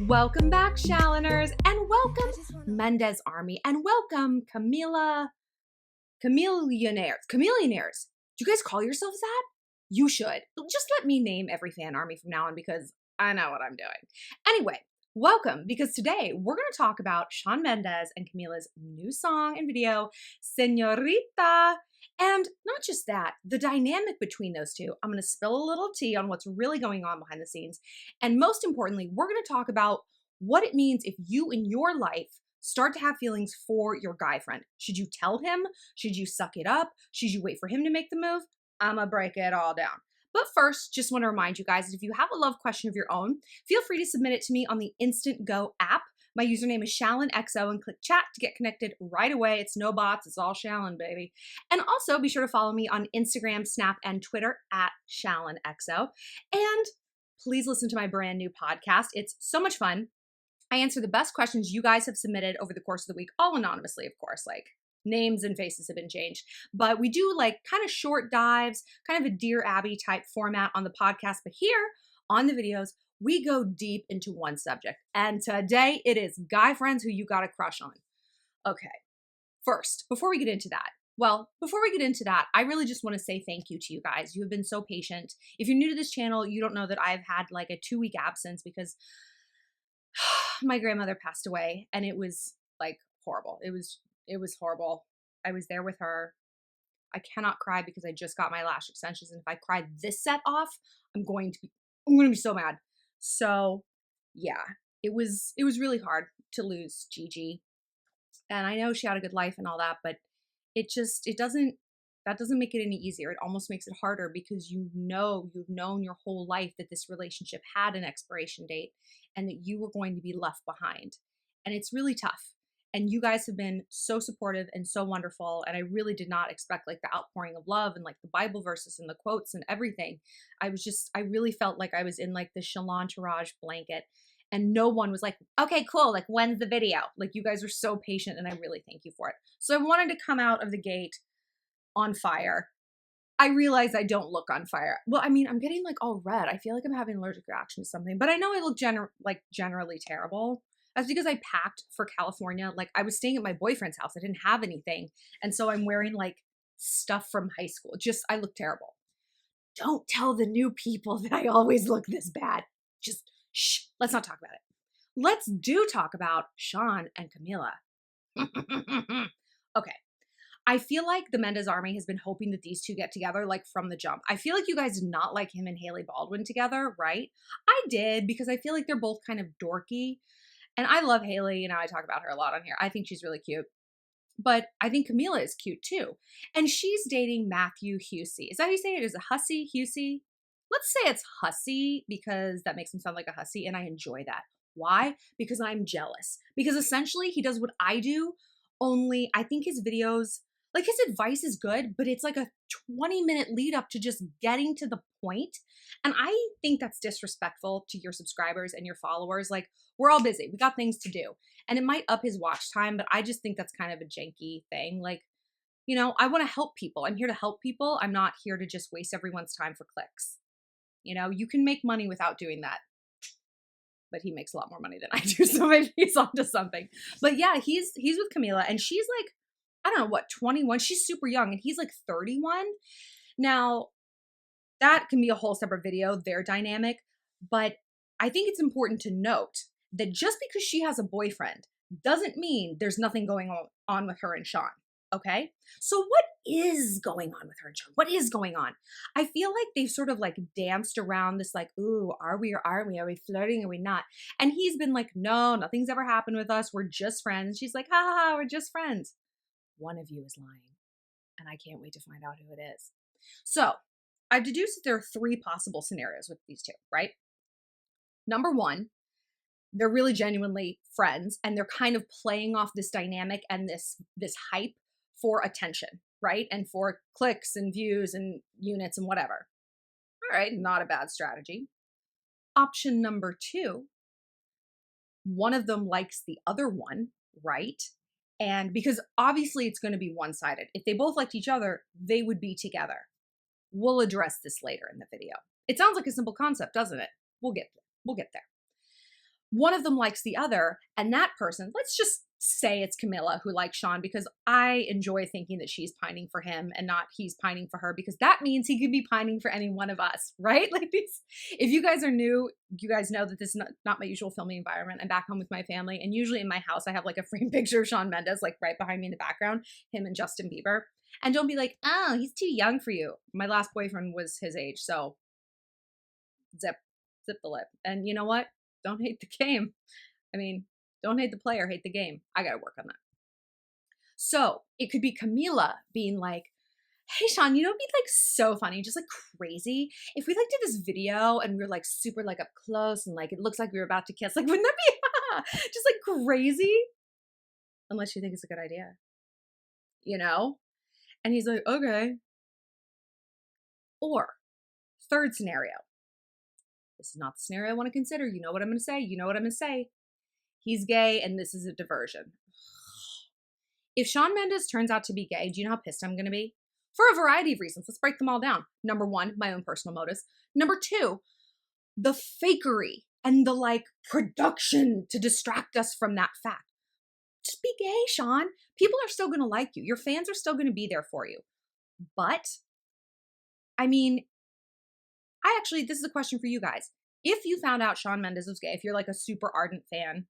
Welcome back, Shalloners, and welcome Mendes Army, and welcome Chameleonaires. Do you guys call yourselves that? You should. Just let me name every fan army from now on because I know what I'm doing. Anyway, welcome, because today we're going to talk about Shawn Mendes and Camila's new song and video, Senorita. And not just that, the dynamic between those two. I'm going to spill a little tea on what's really going on behind the scenes. And most importantly, we're going to talk about what it means if you in your life start to have feelings for your guy friend. Should you tell him? Should you suck it up? Should you wait for him to make the move? I'm going to break it all down. But first, just want to remind you guys that if you have a love question of your own, feel free to submit it to me on the Instant Go app. My username is ShallonXO and click chat to get connected right away. It's no bots, it's all Shallon, baby. And also be sure to follow me on Instagram, Snap, and Twitter at ShallonXO. And please listen to my brand new podcast. It's so much fun. I answer the best questions you guys have submitted over the course of the week, all anonymously, of course, like names and faces have been changed. But we do like kind of short dives, kind of a Dear Abby type format on the podcast. But here on the videos, we go deep into one subject. And today it is guy friends who you got a crush on. Okay, first, before we get into that, I really just want to say thank you to you guys. You have been so patient. If you're new to this channel, you don't know that I've had like a 2-week absence because my grandmother passed away and it was like horrible. It was horrible. I was there with her. I cannot cry because I just got my lash extensions. And if I cry this set off, I'm going to be so mad. So yeah, it was really hard to lose Gigi. And I know she had a good life and all that, but that doesn't make it any easier. It almost makes it harder because you've known your whole life that this relationship had an expiration date and that you were going to be left behind. And it's really tough. And you guys have been so supportive and so wonderful. And I really did not expect like the outpouring of love and like the Bible verses and the quotes and everything. I really felt like I was in like the Shallon blanket and no one was like, okay, cool. Like, when's the video? Like, you guys were so patient and I really thank you for it. So I wanted to come out of the gate on fire. I realize I don't look on fire. Well, I mean, I'm getting like all red. I feel like I'm having an allergic reaction to something, but I know I look generally terrible. That's because I packed for California. Like, I was staying at my boyfriend's house. I didn't have anything. And so I'm wearing like stuff from high school. I look terrible. Don't tell the new people that I always look this bad. Just shh, let's not talk about it. Let's talk about Shawn and Camila. Okay. I feel like the Mendes Army has been hoping that these two get together like from the jump. I feel like you guys did not like him and Hailey Baldwin together, right? I did because I feel like they're both kind of dorky. And I love Hailey, you know, I talk about her a lot on here. I think she's really cute. But I think Camila is cute too. And she's dating Matthew Hussey. Is that how you say it? Is it Hussey? Hussey? Let's say it's Hussey because that makes him sound like a hussy and I enjoy that. Why? Because I'm jealous. Because essentially he does what I do, only I think his videos, like his advice is good, but it's like a 20-minute lead up to just getting to the point. And I think that's disrespectful to your subscribers and your followers. Like, we're all busy. We got things to do. And it might up his watch time, but I just think that's kind of a janky thing. Like, you know, I want to help people. I'm here to help people. I'm not here to just waste everyone's time for clicks. You know, you can make money without doing that. But he makes a lot more money than I do, so maybe he's onto something. But yeah, he's with Camila, and she's like, I don't know, what, 21? She's super young, and he's like 31. Now, that can be a whole separate video, their dynamic, but I think it's important to note that just because she has a boyfriend doesn't mean there's nothing going on with her and Shawn, okay? So what is going on with her and Shawn? What is going on? I feel like they've sort of like danced around this like, ooh, are we or aren't we? Are we flirting? Are we not? And he's been like, no, nothing's ever happened with us. We're just friends. She's like, ha ha ha, we're just friends. One of you is lying, and I can't wait to find out who it is. So I've deduced that there are 3 possible scenarios with these two, right? Number 1, they're really genuinely friends, and they're kind of playing off this dynamic and this hype for attention, right? And for clicks and views and units and whatever. All right, not a bad strategy. Option number 2, one of them likes the other one, right? And because obviously it's going to be one-sided. If they both liked each other, they would be together. We'll address this later in the video. It sounds like a simple concept, doesn't it? We'll get there. one of them likes the other, and that person, let's just say it's Camila who likes Shawn, because I enjoy thinking that she's pining for him and not he's pining for her, because that means he could be pining for any one of us, right? Like these, if you guys are new, you guys know that this is not my usual filming environment. I'm back home with my family, and usually in my house I have like a framed picture of Shawn Mendes like right behind me in the background, him and Justin Bieber. And don't be like, oh, he's too young for you. My last boyfriend was his age, so zip the lip. And you know what? Don't hate the game. I mean, don't hate the player, hate the game. I gotta work on that. So it could be Camila being like, hey Shawn, you know, it'd be like so funny, just like crazy, if we like did this video and we were like super like up close and like it looks like we were about to kiss. Like, wouldn't that be just like crazy? Unless you think it's a good idea, you know? And he's like, okay. Or third scenario. This is not the scenario I want to consider. You know what I'm going to say. You know what I'm going to say. He's gay and this is a diversion. If Shawn Mendes turns out to be gay, do you know how pissed I'm going to be? For a variety of reasons. Let's break them all down. Number one, my own personal motives. Number two, the fakery and the like production to distract us from that fact. Just be gay, Shawn. People are still going to like you. Your fans are still going to be there for you. But, I mean, this is a question for you guys. If you found out Shawn Mendes was gay, if you're like a super ardent fan,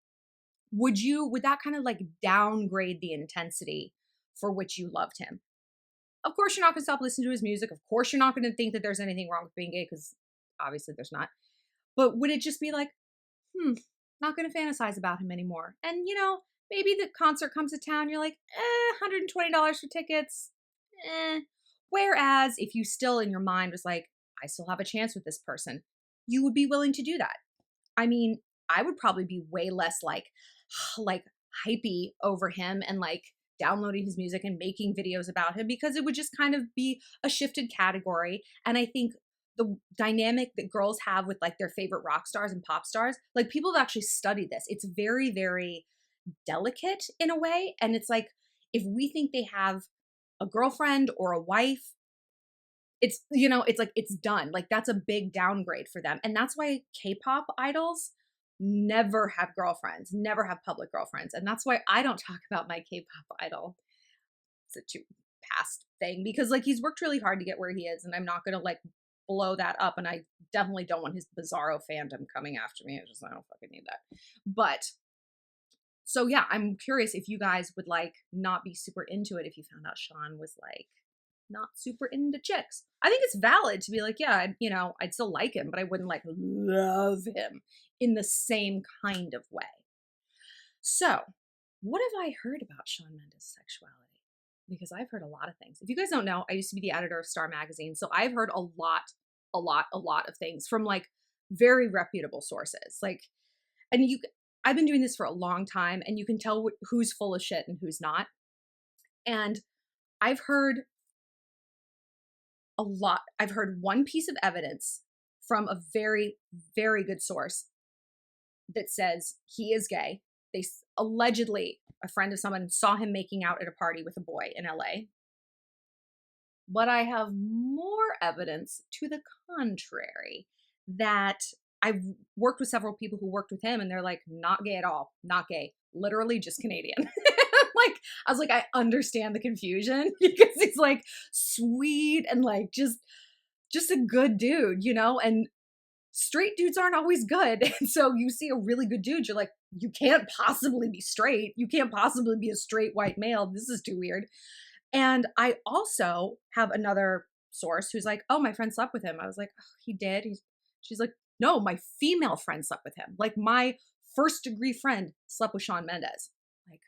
would that kind of like downgrade the intensity for which you loved him? Of course, you're not going to stop listening to his music. Of course, you're not going to think that there's anything wrong with being gay, because obviously there's not. But would it just be like, not going to fantasize about him anymore? And, you know, maybe the concert comes to town, you're like, $120 for tickets. Whereas if you still in your mind was like, I still have a chance with this person, you would be willing to do that. I mean, I would probably be way less like hypey over him and like downloading his music and making videos about him, because it would just kind of be a shifted category. And I think the dynamic that girls have with like their favorite rock stars and pop stars, like people have actually studied this. It's very, very delicate in a way. And it's like, if we think they have a girlfriend or a wife, it's, you know, it's like, it's done. Like that's a big downgrade for them. And that's why K-pop idols never have girlfriends, never have public girlfriends. And that's why I don't talk about my K-pop idol. It's a too past thing, because like he's worked really hard to get where he is, and I'm not going to like blow that up. And I definitely don't want his bizarro fandom coming after me. I don't fucking need that. But so yeah, I'm curious if you guys would like not be super into it if you found out Shawn was like not super into chicks. I think it's valid to be like, yeah, you know, I'd still like him, but I wouldn't like love him in the same kind of way. So what have I heard about Shawn Mendes' sexuality? Because I've heard a lot of things. If you guys don't know, I used to be the editor of Star Magazine. So I've heard a lot of things from like very reputable sources. Like, and I've been doing this for a long time, and you can tell who's full of shit and who's not. And I've heard a lot. I've heard one piece of evidence from a very, very good source that says he is gay. They allegedly, a friend of someone saw him making out at a party with a boy in LA. But I have more evidence to the contrary, that I've worked with several people who worked with him, and they're like, not gay at all, not gay, literally just Canadian. Like, I was like, I understand the confusion, because he's like sweet and like just a good dude, you know, and straight dudes aren't always good. And so you see a really good dude, you're like, you can't possibly be straight. You can't possibly be a straight white male. This is too weird. And I also have another source who's like, oh, my friend slept with him. I was like, oh, he did? She's like, no, my female friend slept with him. Like my first degree friend slept with Shawn Mendes. Like,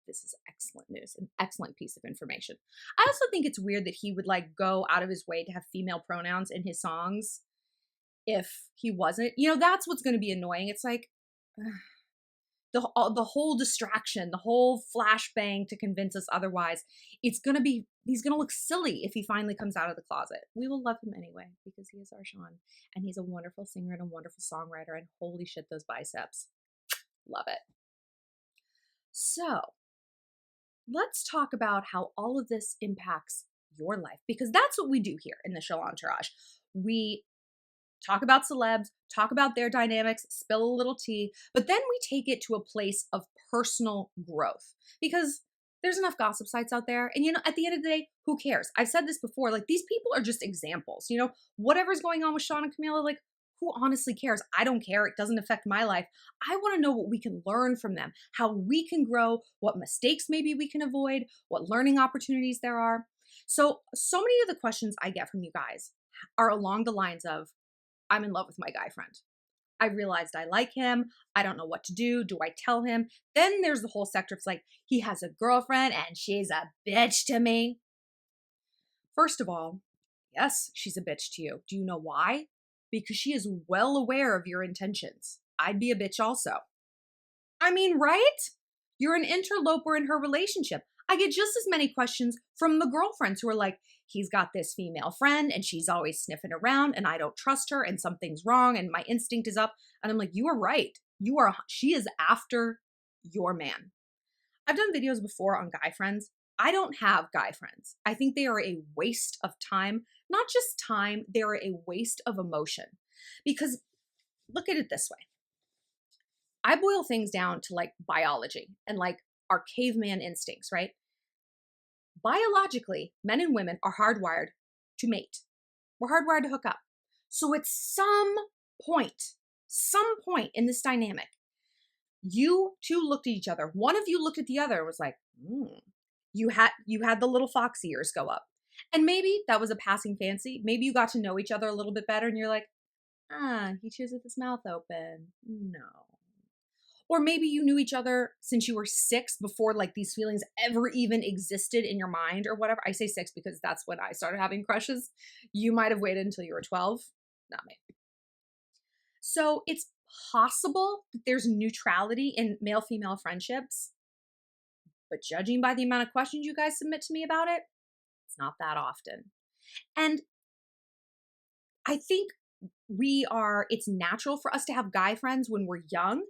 this is excellent news, an excellent piece of information. I also think it's weird that he would like go out of his way to have female pronouns in his songs if he wasn't. You know, that's what's going to be annoying. It's like the whole distraction, the whole flashbang to convince us otherwise. He's going to look silly if he finally comes out of the closet. We will love him anyway, because he is our Shawn, and he's a wonderful singer and a wonderful songwriter, and holy shit, those biceps. Love it. So let's talk about how all of this impacts your life, because that's what we do here in the Shallon Entourage. We talk about celebs, talk about their dynamics, spill a little tea, but then we take it to a place of personal growth because there's enough gossip sites out there. And, at the end of the day, who cares? I've said this before, like these people are just examples, whatever's going on with Shawn and Camila, like who honestly cares? I don't care. It doesn't affect my life. I want to know what we can learn from them, how we can grow, what mistakes maybe we can avoid, what learning opportunities there are. So many of the questions I get from you guys are along the lines of, I'm in love with my guy friend. I realized I like him. I don't know what to do. Do I tell him? Then there's the whole sector. It's like, he has a girlfriend and she's a bitch to me. First of all, yes, she's a bitch to you. Do you know why? Because she is well aware of your intentions. I'd be a bitch also. I mean, right? You're an interloper in her relationship. I get just as many questions from the girlfriends who are like, he's got this female friend and she's always sniffing around and I don't trust her and something's wrong and my instinct is up. And I'm like, you are right. She is after your man. I've done videos before on guy friends. I don't have guy friends. I think they are a waste of time. Not just time, they are a waste of emotion. Because look at it this way. I boil things down to like biology and like our caveman instincts, right? Biologically, men and women are hardwired to mate. We're hardwired to hook up. So at some point in this dynamic, you two looked at each other. One of you looked at the other and was like, you had the little fox ears go up. And maybe that was a passing fancy. Maybe you got to know each other a little bit better and you're like, he chews with his mouth open. No. Or maybe you knew each other since you were 6 before like these feelings ever even existed in your mind or whatever. I say 6 because that's when I started having crushes. You might have waited until you were 12. Not me. So it's possible that there's neutrality in male-female friendships, but judging by the amount of questions you guys submit to me about it, it's not that often. And I think it's natural for us to have guy friends when we're young,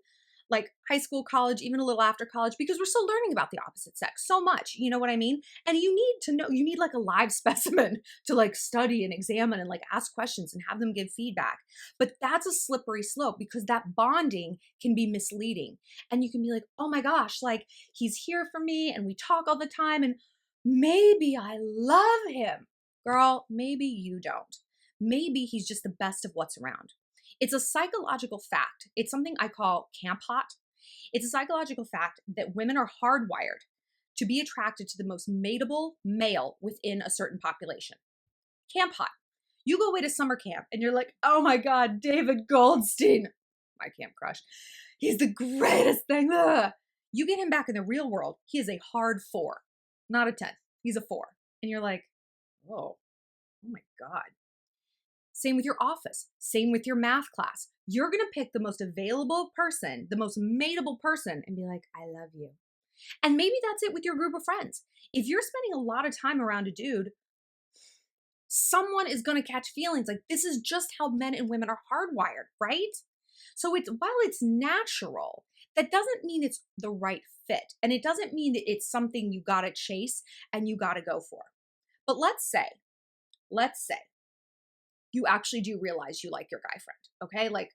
like high school, college, even a little after college, because we're still learning about the opposite sex so much. You know what I mean? And you need to know, you need like a live specimen to like study and examine and like ask questions and have them give feedback. But that's a slippery slope because that bonding can be misleading. And you can be like, oh my gosh, like he's here for me and we talk all the time and maybe I love him. Girl, maybe you don't. Maybe he's just the best of what's around. It's a psychological fact. It's something I call camp hot. It's a psychological fact that women are hardwired to be attracted to the most mateable male within a certain population. Camp hot. You go away to summer camp and you're like, oh my God, David Goldstein, my camp crush. He's the greatest thing. Ugh. You get him back in the real world. He is a hard 4, not a 10. He's a 4. And you're like, oh my God. Same with your office. Same with your math class. You're going to pick the most available person, the most mateable person, and be like, I love you. And maybe that's it with your group of friends. If you're spending a lot of time around a dude, someone is going to catch feelings. Like this is just how men and women are hardwired, right? So while it's natural, that doesn't mean it's the right fit. And it doesn't mean that it's something you got to chase and you got to go for. But let's say, you actually do realize you like your guy friend, okay? Like,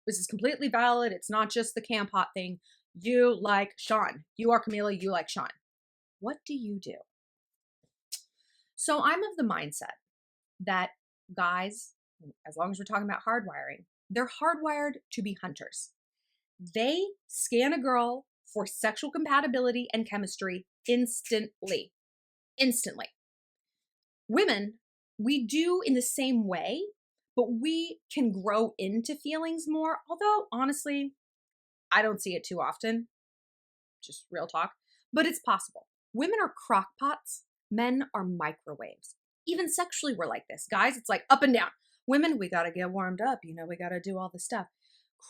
this is completely valid. It's not just the camp hot thing. You like Shawn. You are Camila, you like Shawn. What do you do? So I'm of the mindset that guys, as long as we're talking about hardwiring, they're hardwired to be hunters. They scan a girl for sexual compatibility and chemistry instantly. Instantly. Women, we do in the same way, but we can grow into feelings more. Although, honestly, I don't see it too often. Just real talk. But it's possible. Women are crock pots. Men are microwaves. Even sexually, we're like this. Guys, it's like up and down. Women, we got to get warmed up. We got to do all this stuff.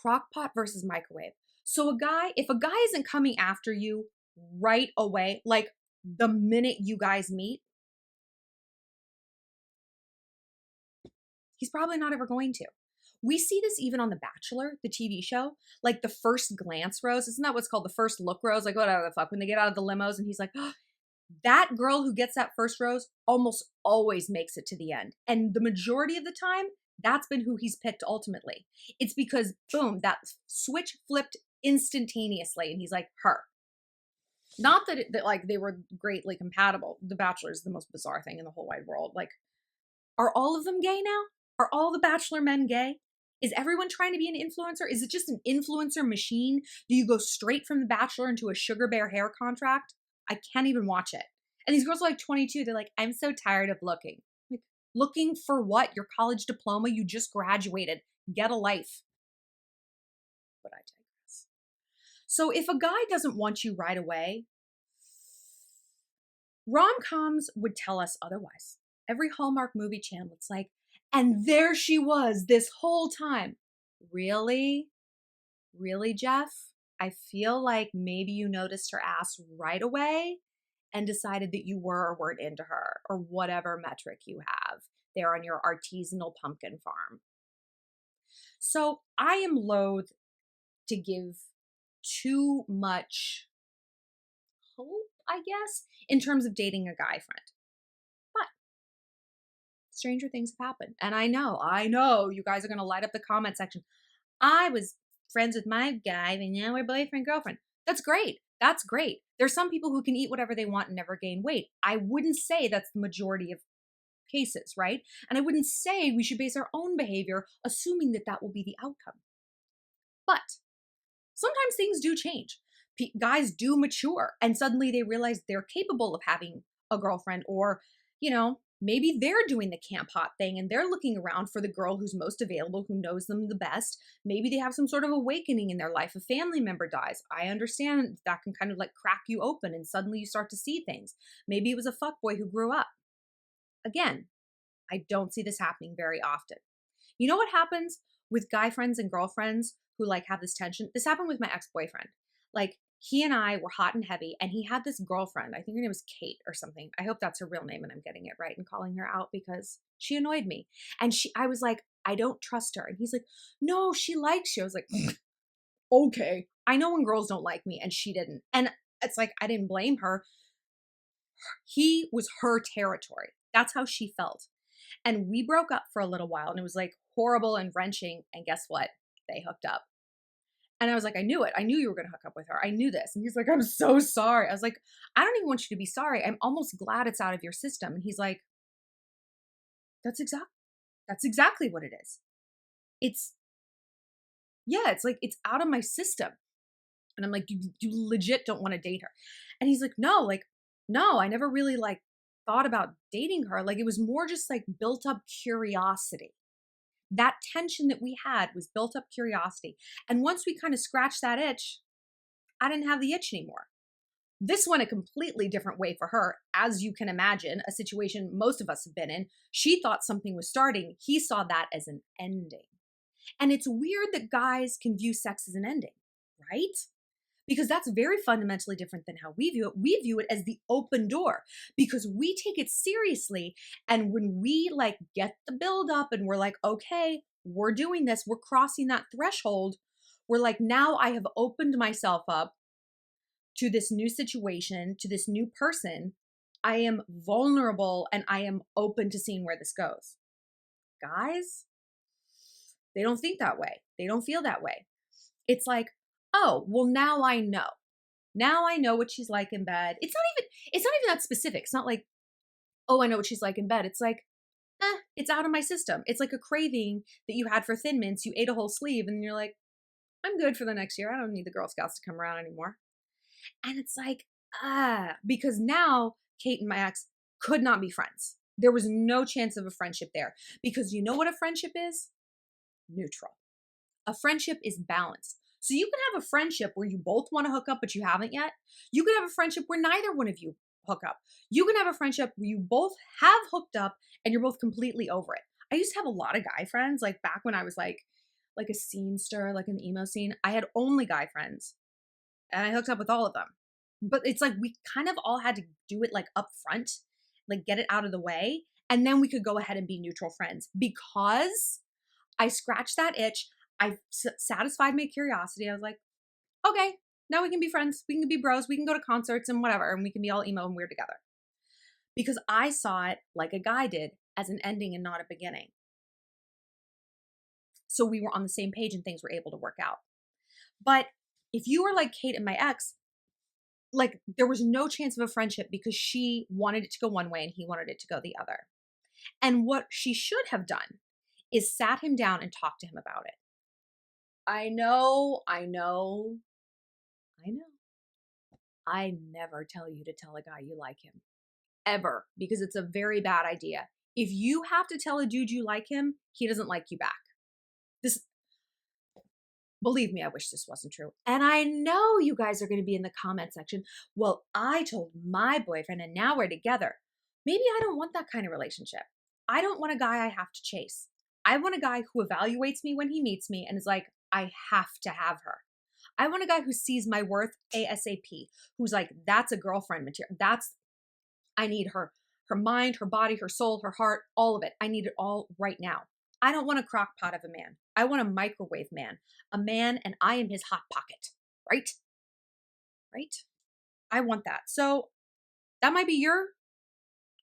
Crock pot versus microwave. So if a guy isn't coming after you right away, like the minute you guys meet, he's probably not ever going to. We see this even on The Bachelor, the TV show, like the first glance rose. Isn't that what's called the first look rose? Like whatever the fuck, when they get out of the limos and he's like, oh, that girl who gets that first rose almost always makes it to the end. And the majority of the time, That's been who he's picked ultimately. It's because, boom, that switch flipped instantaneously. And he's like, her. Not that like they were greatly compatible. The Bachelor is the most bizarre thing in the whole wide world. Like, are all of them gay now? Are all the Bachelor men gay? Is everyone trying to be an influencer? Is it just an influencer machine? Do you go straight from The Bachelor into a sugar bear hair contract? I can't even watch it. And these girls are like 22. They're like, I'm so tired of looking. Like, looking for what? Your college diploma? You just graduated. Get a life. But I digress. So if a guy doesn't want you right away, rom-coms would tell us otherwise. Every Hallmark movie channel, it's like, and there she was this whole time. Really? Really, Jeff? I feel like maybe you noticed her ass right away and decided that you were or weren't into her, or whatever metric you have there on your artisanal pumpkin farm. So I am loath to give too much hope, I guess, in terms of dating a guy friend. But stranger things have happened. And I know, you guys are going to light up the comment section. I was friends with my guy and now we're boyfriend, girlfriend. That's great. That's great. There's some people who can eat whatever they want and never gain weight. I wouldn't say that's the majority of cases, right? And I wouldn't say we should base our own behavior assuming that that will be the outcome. But sometimes things do change. Guys do mature and suddenly they realize they're capable of having a girlfriend, or, maybe they're doing the camp hot thing and they're looking around for the girl who's most available, who knows them the best. Maybe they have some sort of awakening in their life. A family member dies. I understand that can kind of like crack you open and suddenly you start to see things. Maybe it was a fuckboy who grew up. Again, I don't see this happening very often. You know what happens with guy friends and girlfriends who like have this tension? This happened with my ex-boyfriend. Like, he and I were hot and heavy, and he had this girlfriend. I think her name was Kate or something. I hope that's her real name and I'm getting it right and calling her out because she annoyed me. And I was like, I don't trust her. And he's like, no, she likes you. I was like, okay. I know when girls don't like me, and she didn't. And it's like, I didn't blame her. He was her territory. That's how she felt. And we broke up for a little while, and it was like horrible and wrenching. And guess what? They hooked up. And I was like, I knew it. I knew you were going to hook up with her. I knew this. And he's like, I'm so sorry. I was like, I don't even want you to be sorry. I'm almost glad it's out of your system. And he's like, that's exactly what it is. It's like, it's out of my system. And I'm like, you legit don't want to date her. And he's like, no, I never really like thought about dating her. Like, it was more just like built up curiosity. That tension that we had was built up curiosity. And once we kind of scratched that itch, I didn't have the itch anymore. This went a completely different way for her. As you can imagine, a situation most of us have been in. She thought something was starting. He saw that as an ending. And it's weird that guys can view sex as an ending, right? Because that's very fundamentally different than how we view it. We view it as the open door because we take it seriously. And when we like get the build up and we're like, okay, we're doing this, we're crossing that threshold. We're like, now I have opened myself up to this new situation, to this new person. I am vulnerable and I am open to seeing where this goes. Guys, they don't think that way. They don't feel that way. It's like, oh, well, now I know. Now I know what she's like in bed. It's not even that specific. It's not like, oh, I know what she's like in bed. It's like, it's out of my system. It's like a craving that you had for Thin Mints. You ate a whole sleeve and you're like, I'm good for the next year. I don't need the Girl Scouts to come around anymore. And it's like, because now Kate and my ex could not be friends. There was no chance of a friendship there because you know what a friendship is? Neutral. A friendship is balanced. So you can have a friendship where you both want to hook up, but you haven't yet. You can have a friendship where neither one of you hook up. You can have a friendship where you both have hooked up and you're both completely over it. I used to have a lot of guy friends, like back when I was like a scene stir, like an emo scene. I had only guy friends and I hooked up with all of them. But it's like we kind of all had to do it like up front, like get it out of the way. And then we could go ahead and be neutral friends because I scratched that itch. I satisfied my curiosity. I was like, okay, now we can be friends. We can be bros. We can go to concerts and whatever. And we can be all emo and weird together. Because I saw it like a guy did as an ending and not a beginning. So we were on the same page and things were able to work out. But if you were like Kate and my ex, like there was no chance of a friendship because she wanted it to go one way and he wanted it to go the other. And what she should have done is sat him down and talked to him about it. I know. I never tell you to tell a guy you like him, ever, because it's a very bad idea. If you have to tell a dude you like him, he doesn't like you back. This, believe me, I wish this wasn't true. And I know you guys are going to be in the comment section. Well, I told my boyfriend and now we're together. Maybe I don't want that kind of relationship. I don't want a guy I have to chase. I want a guy who evaluates me when he meets me and is like, I have to have her. I want a guy who sees my worth ASAP, who's like, that's a girlfriend material. I need her mind, her body, her soul, her heart, all of it. I need it all right now. I don't want a crock pot of a man. I want a microwave man, a man, and I am his hot pocket, right? Right? I want that. So that might be your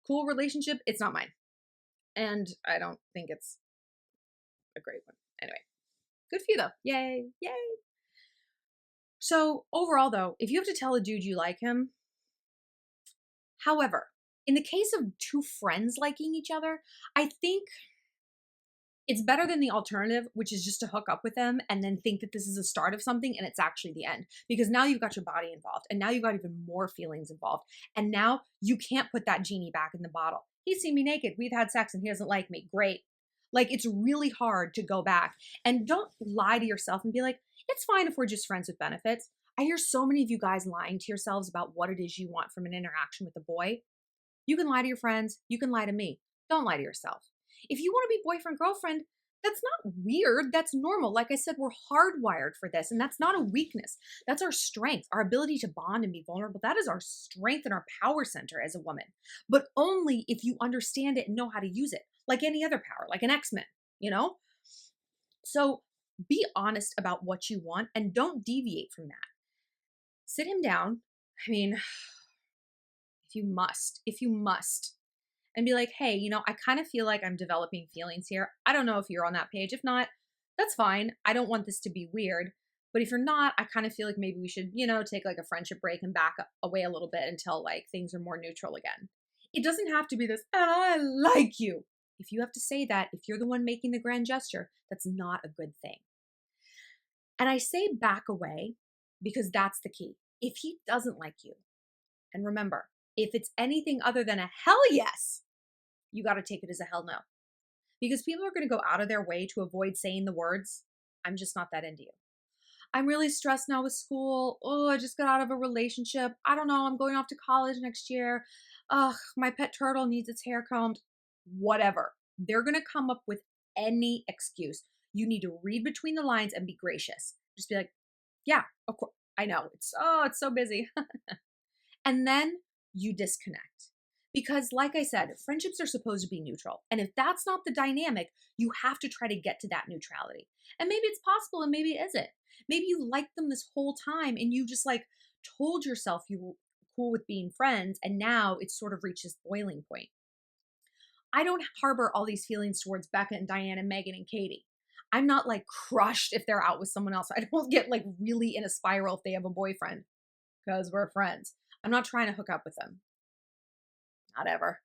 cool relationship. It's not mine. And I don't think it's a great one. Anyway, good for you though. Yay, yay. So overall though, if you have to tell a dude you like him, however, in the case of two friends liking each other, I think it's better than the alternative, which is just to hook up with them and then think that this is a start of something and it's actually the end. Because now you've got your body involved and now you've got even more feelings involved. And now you can't put that genie back in the bottle. He's seen me naked. We've had sex and he doesn't like me. Great. Like, it's really hard to go back. And don't lie to yourself and be like, it's fine if we're just friends with benefits. I hear so many of you guys lying to yourselves about what it is you want from an interaction with a boy. You can lie to your friends. You can lie to me. Don't lie to yourself. If you want to be boyfriend, girlfriend, that's not weird. That's normal. Like I said, we're hardwired for this, and that's not a weakness. That's our strength, our ability to bond and be vulnerable. That is our strength and our power center as a woman, but only if you understand it and know how to use it, like any other power, like an X-Men, you know? So be honest about what you want and don't deviate from that. Sit him down. I mean, if you must, and be like, hey, you know, I kind of feel like I'm developing feelings here. I don't know if you're on that page. If not, that's fine. I don't want this to be weird. But if you're not, I kind of feel like maybe we should, you know, take like a friendship break and back away a little bit until like things are more neutral again. It doesn't have to be this, I like you. If you have to say that, if you're the one making the grand gesture, that's not a good thing. And I say back away because that's the key. If he doesn't like you, and remember, if it's anything other than a hell yes, you got to take it as a hell no. Because people are going to go out of their way to avoid saying the words, I'm just not that into you. I'm really stressed now with school. Oh, I just got out of a relationship. I don't know. I'm going off to college next year. Ugh, my pet turtle needs its hair combed. Whatever. They're going to come up with any excuse. You need to read between the lines and be gracious. Just be like, yeah, of course. I know. It's so busy. And then you disconnect. Because like I said, friendships are supposed to be neutral. And if that's not the dynamic, you have to try to get to that neutrality. And maybe it's possible and maybe it isn't. Maybe you liked them this whole time and you just like told yourself you were cool with being friends and now it's sort of reached this boiling point. I don't harbor all these feelings towards Becca and Diane and Megan and Katie. I'm not like crushed if they're out with someone else. I don't get like really in a spiral if they have a boyfriend because we're friends. I'm not trying to hook up with them. Not ever.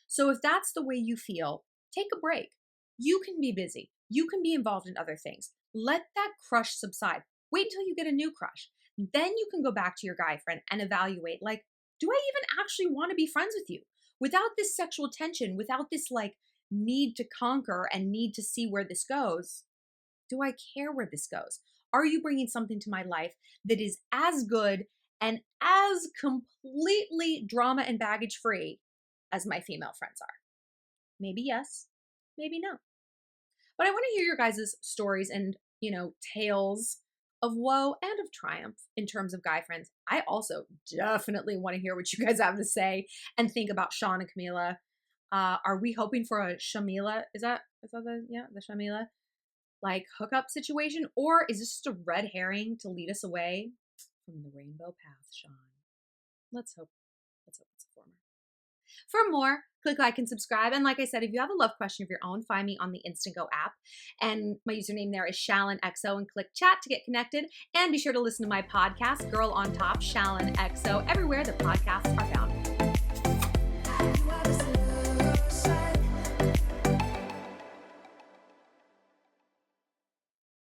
So if that's the way you feel, take a break. You can be busy. You can be involved in other things. Let that crush subside. Wait until you get a new crush. Then you can go back to your guy friend and evaluate, like, do I even actually want to be friends with you? Without this sexual tension, without this like need to conquer and need to see where this goes, do I care where this goes? Are you bringing something to my life that is as good and as completely drama and baggage free as my female friends are? Maybe yes, maybe no. But I want to hear your guys' stories and, you know, tales of woe and of triumph in terms of guy friends. I also definitely want to hear what you guys have to say and think about Shawn and Camila. Are we hoping for a Shawmila? Is that the Shawmila like hookup situation? Or is this just a red herring to lead us away from the rainbow path, Shawn? Let's hope it's a former. For more, click like and subscribe. And like I said, if you have a love question of your own, find me on the Instago app. And my username there is ShallonXO, and click chat to get connected. And be sure to listen to my podcast, Girl on Top, Shallon XO, everywhere the podcasts are found.